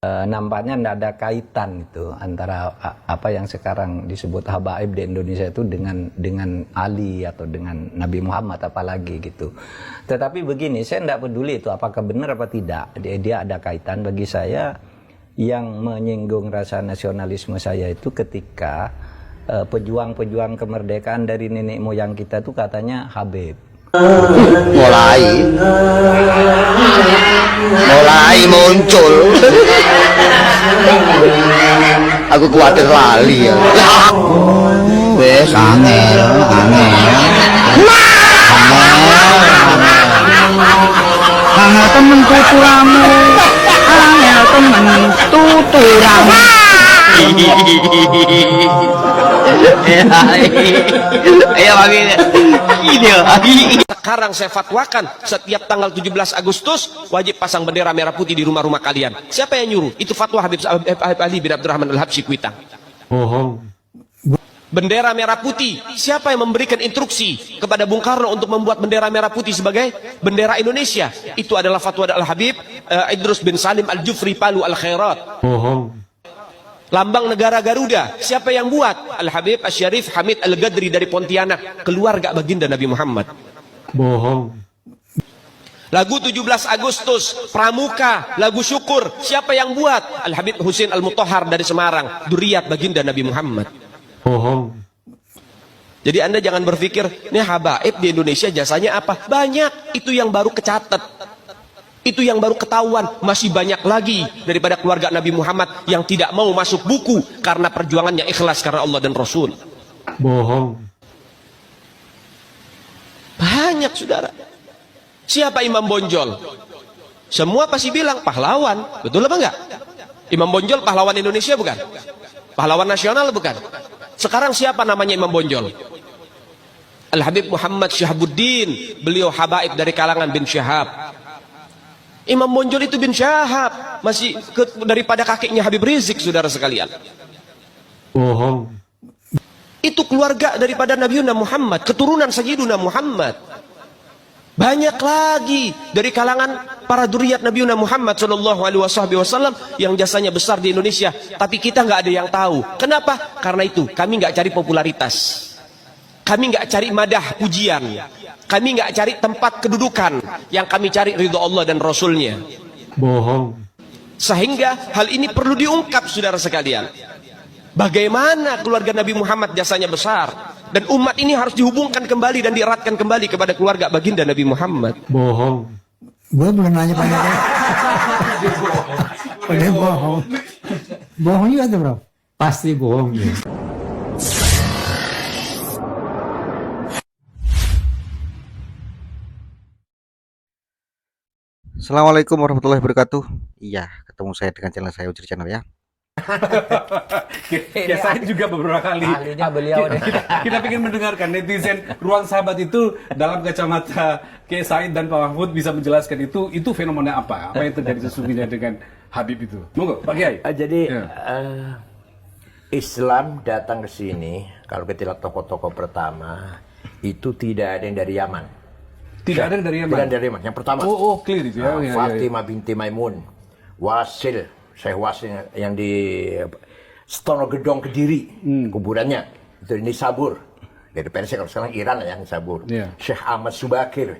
Nampaknya tidak ada kaitan itu antara apa yang sekarang disebut habaib di Indonesia itu dengan Ali atau dengan Nabi Muhammad apalagi gitu. Tetapi begini, saya tidak peduli itu apakah benar apa tidak. Dia ada kaitan. Bagi saya yang menyinggung rasa nasionalisme saya itu ketika pejuang-pejuang kemerdekaan dari nenek moyang kita itu katanya Habib. mulai muncul. Aku kuatir lali ya. Wes angel. Angel temen tuturamu. Angel temen tuturamu. Iya Mami. Sekarang saya fatwakan setiap tanggal 17 Agustus wajib pasang bendera merah putih di rumah-rumah kalian. Siapa yang nyuruh? Itu fatwa Habib Ali bin Abdurrahman Al-Habsyi Kuitang. Bendera merah putih. Siapa yang memberikan instruksi kepada Bung Karno untuk membuat bendera merah putih sebagai bendera Indonesia? Itu adalah fatwa Al-Habib Idrus bin Salim Al-Jufri Palu Al-Khairat. Lambang negara Garuda, siapa yang buat? Al-Habib Asy-Syarif Hamid Al-Gadri dari Pontianak, keluarga baginda Nabi Muhammad. Bohong. Lagu 17 Agustus, Pramuka, lagu syukur, siapa yang buat? Al-Habib Husin Al-Mutahhar dari Semarang, dzurriyyah baginda Nabi Muhammad. Bohong. Jadi Anda jangan berpikir, ini habaib di Indonesia jasanya apa? Banyak, itu yang baru kecatat. Itu yang baru ketahuan. Masih banyak lagi daripada keluarga Nabi Muhammad yang tidak mau masuk buku karena perjuangannya ikhlas karena Allah dan Rasul. Bohong. Banyak saudara. Siapa Imam Bonjol? Semua pasti bilang pahlawan. Betul apa enggak? Imam Bonjol pahlawan Indonesia bukan? Pahlawan nasional bukan? Sekarang siapa namanya Imam Bonjol? Al-Habib Muhammad Syahabuddin. Beliau habaib dari kalangan bin Syahab. Imam Bonjol itu bin Syahab, masih daripada kakeknya Habib Rizik, saudara sekalian. Bohong. Itu keluarga daripada Nabi Muhammad, keturunan Sayyiduna Muhammad. Banyak lagi dari kalangan para dzurriyyat Nabi Muhammad Shallallahu Alaihi Wasallam yang jasanya besar di Indonesia, tapi kita nggak ada yang tahu. Kenapa? Karena itu kami nggak cari popularitas, kami nggak cari madah pujian. Kami nggak cari tempat kedudukan, yang kami cari ridho Allah dan Rasulnya. Bohong. Sehingga hal ini perlu diungkap saudara sekalian. Bagaimana keluarga Nabi Muhammad jasanya besar, dan umat ini harus dihubungkan kembali dan dieratkan kembali kepada keluarga baginda Nabi Muhammad. Bohong. Gue belum nanya banyak ya. Udah bohong. Bohong juga tuh bro. Pasti bohong ya. Assalamualaikum warahmatullahi wabarakatuh. Iya, ketemu saya dengan channel saya Ujir Channel ya. Ya saya juga beberapa kali. Ahlinya beliau nih. Kita ingin mendengarkan netizen Ruang Sahabat itu dalam kacamata Kiai Said dan Pak Mahfud bisa menjelaskan itu fenomena apa? Apa yang terjadi sesungguhnya dengan Habib itu? Monggo, Pak Kiai. Jadi Ya. Islam datang ke sini, kalau kita lihat tokoh-tokoh pertama itu tidak ada yang dari Yaman. Tidak ada yang dari Yaman. Tidak ada dari Yaman. Yang pertama, Clear itu ya. Ya, Fatimah binti Maimun, Wasil, Syekh Wasil yang di Stono Gedong Kediri, kuburannya itu di Nisabur. Dari Persia, kalau sekarang Iran ya, Nisabur. Ya. Syekh Ahmad Subakir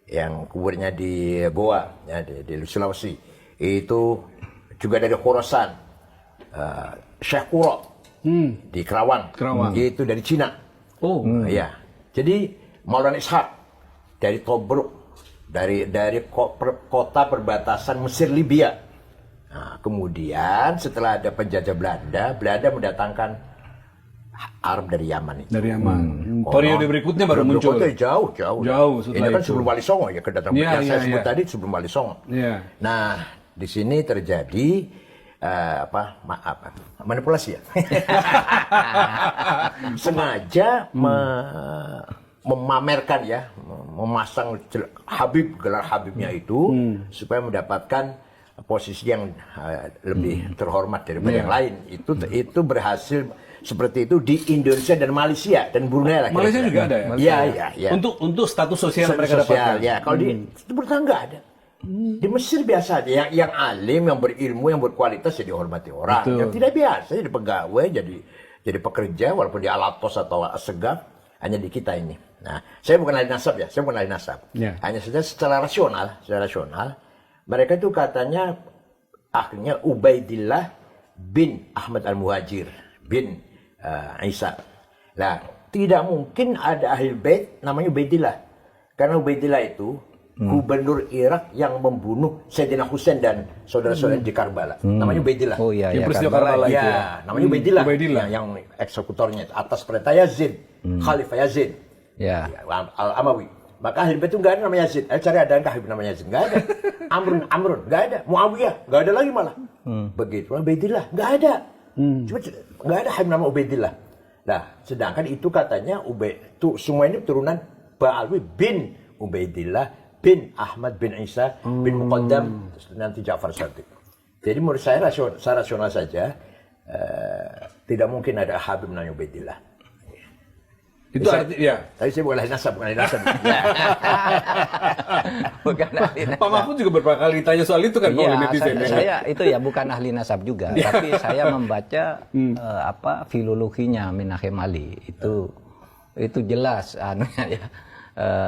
yang kuburnya di Goa, ya, di Sulawesi. Itu juga dari Khorasan. Syekh Quro di Kerawang. Itu dari Cina. Ya. Jadi Maulana Ishaq dari Tobruk, dari kota perbatasan Mesir Libya. Nah, kemudian setelah ada penjajah Belanda mendatangkan Arab dari Yaman itu. Dari Yaman. Periode berikutnya baru muncul. Jauh. Ini kan itu. sebelum Wali Songo ya kedatangan. Yang saya sebut tadi sebelum Wali Songo. Ya. Nah, di sini terjadi manipulasi ya. Sengaja memamerkan ya, memasang Habib, gelar Habibnya itu supaya mendapatkan posisi yang lebih terhormat daripada yang lain. Itu berhasil seperti itu di Indonesia dan Malaysia dan Brunei lah. Malaysia juga ada ya? Iya. Untuk status sosial mereka sosial, dapatkan. ya. Kalau di Timur Tengah nggak ada. Di Mesir biasa aja, yang alim, yang berilmu, yang berkualitas ya dihormati orang. Betul. Yang tidak biasa jadi pegawai, jadi pekerja, walaupun di Alatos atau Assegaf, hanya di kita ini. Nah, saya bukan ahli nasab ya, saya bukan ahli nasab. Ya. Hanya saja secara rasional, mereka itu katanya akhirnya Ubaidillah bin Ahmad Al-Muhajir bin Isa. Nah, tidak mungkin ada ahli bait namanya Ubaidillah. Karena Ubaidillah itu gubernur Irak yang membunuh Sayyidina Husain dan saudara-saudara di Karbala. Namanya Ubaidillah. Oh iya, Yang ya, peristiwa Karbala. Karbala itu ya. Ya, namanya Ubaidillah. Ubaidillah. Yang eksekutornya atas perintah Yazid, Khalifah Yazid. Ya. Al-Amawi. Maka ahli bait itu nggak ada namanya Yazid. Cari ada nggak Habib namanya Yazid? Nggak ada. Amrun nggak ada. Muawiyah nggak ada lagi malah. Begitu. Ubaidillah nggak ada. Cuma nggak ada Habib nama Ubaidillah. Nah, sedangkan itu katanya semua ini turunan Ba'alwi bin Ubaidillah bin Ahmad bin Isa bin Muqaddam nanti Ja'far Shadiq. Jadi menurut saya secara rasional saja tidak mungkin ada Habib namanya Ubaidillah. Itu arti, ya. Tapi saya bukan ahli nasab. Bukan ahli nasab. Pak Mahfud juga beberapa kali ditanya soal itu kan, Iya, oleh netizen. saya itu ya bukan ahli nasab juga, tapi saya membaca filologinya Minahim Ali itu jelas anunya ya.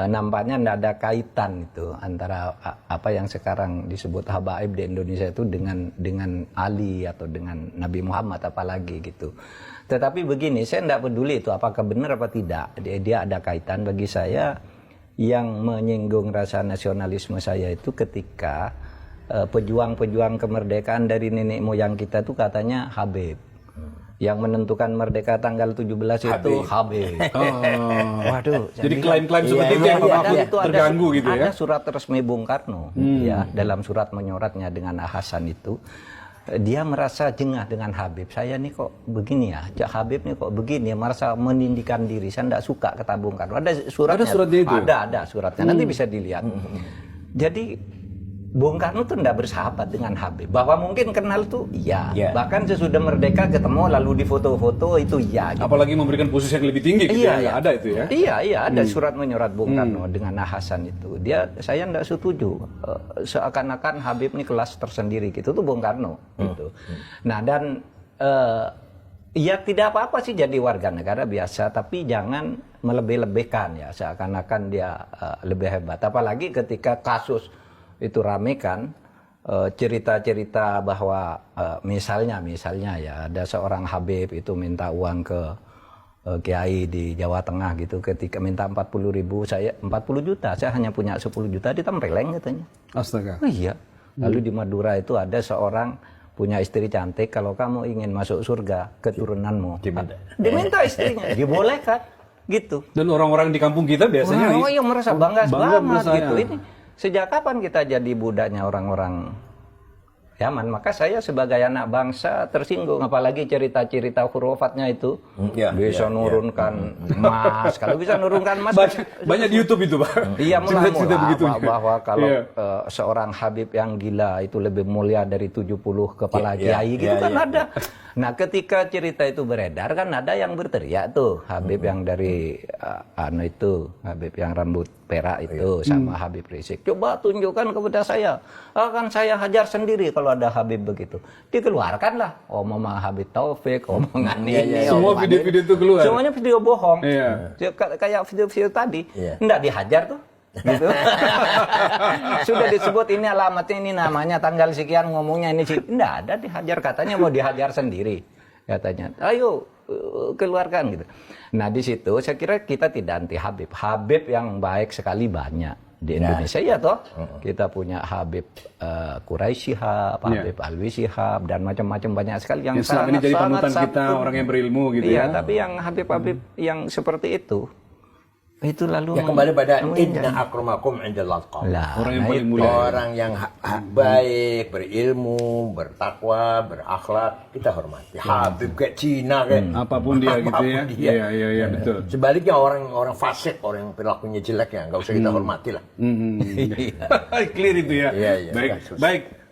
Nampaknya tidak ada kaitan itu antara apa yang sekarang disebut habaib di Indonesia itu dengan Ali atau dengan Nabi Muhammad apalagi gitu. Tetapi begini, saya tidak peduli itu apakah benar apa tidak. Dia ada kaitan bagi saya. Yang menyinggung rasa nasionalisme saya itu ketika pejuang-pejuang kemerdekaan dari nenek moyang kita itu katanya Habib. Yang menentukan merdeka tanggal 17 itu Habib. Waduh. Jadi klaim-klaim seperti itu yang Pak Mahfud terganggu gitu ya. Ada surat resmi Bung Karno ya, dalam surat menyoratnya dengan Hasan itu. Dia merasa jengah dengan Habib. Saya nih kok begini ya, Habib nih kok begini ya, merasa menindihkan diri. Saya tidak suka kata Bung Karno. Ada suratnya. Ada suratnya itu? Ada suratnya. Nanti bisa dilihat. Jadi Bung Karno tuh tidak bersahabat dengan Habib. Bahwa mungkin kenal tuh iya. Bahkan sesudah merdeka ketemu lalu di foto-foto itu iya. Gitu. Apalagi memberikan posisi yang lebih tinggi gitu Iya, ya. Ada itu ya. Iya, ada surat menyorat Bung Karno dengan Hasan itu. Saya tidak setuju. Seakan-akan Habib ini kelas tersendiri gitu tuh Bung Karno gitu. Nah, dan ya tidak apa-apa sih jadi warga negara biasa, tapi jangan melebih-lebihkan ya, seakan-akan dia lebih hebat. Apalagi ketika kasus itu rame kan, cerita-cerita bahwa misalnya ya ada seorang Habib itu minta uang ke kiai di Jawa Tengah gitu, ketika minta 40 juta, saya hanya punya 10 juta, ditempeleng katanya. Astaga. Oh iya. Lalu di Madura itu ada seorang punya istri cantik, kalau kamu ingin masuk surga keturunanmu diminta istrinya, dibolehkan gitu. Dan orang-orang di kampung kita biasanya yang merasa bangga banget saya. gitu. Ini sejak kapan kita jadi budaknya orang-orang Yaman? Maka saya sebagai anak bangsa tersinggung, apalagi cerita-cerita hurufatnya itu bisa nurunkan emas. Kalau bisa nurunkan emas banyak di YouTube itu, Pak. Iya, Cerita-cerita begitu. bahwa kalau seorang Habib yang gila itu lebih mulia dari 70 kepala kiai gitu kan ada. Nah, ketika cerita itu beredar kan ada yang berteriak tuh, Habib yang dari Habib yang rambut perak itu sama Habib Rizik. Coba tunjukkan kepada saya. Akan saya hajar sendiri kalau ada Habib begitu. Dikeluarkanlah omongan Habib Taufik, omongan ini. Semua video-video itu keluar. Semuanya video bohong. Iya. Kayak video-video tadi. Enggak dihajar tuh. Gitu. Sudah disebut ini alamatnya, ini namanya, tanggal sekian, ngomongnya ini sih. Enggak ada dihajar, katanya mau dihajar sendiri. Katanya, ayo keluarkan gitu. Nah, di situ saya kira kita tidak anti Habib. Habib yang baik sekali banyak di Indonesia ya toh. Kita punya Habib Quraisy Shihab, Habib Alwi Shihab, dan macam-macam banyak sekali yang selama ini jadi panutan kita, orang yang berilmu gitu ya. Iya, tapi yang Habib yang seperti itu lalu kembali pada inna akramakum indallah atqakum. Orang yang paling mulia, orang yang baik, berilmu, bertakwa, berakhlak, kita hormati. Habib kayak Cina kayak apapun dia gitu ya. Iya, betul. Sebaliknya orang fasik, orang yang perilakunya jelek ya nggak usah kita hormati lah. Clear itu ya. Iya. Baik.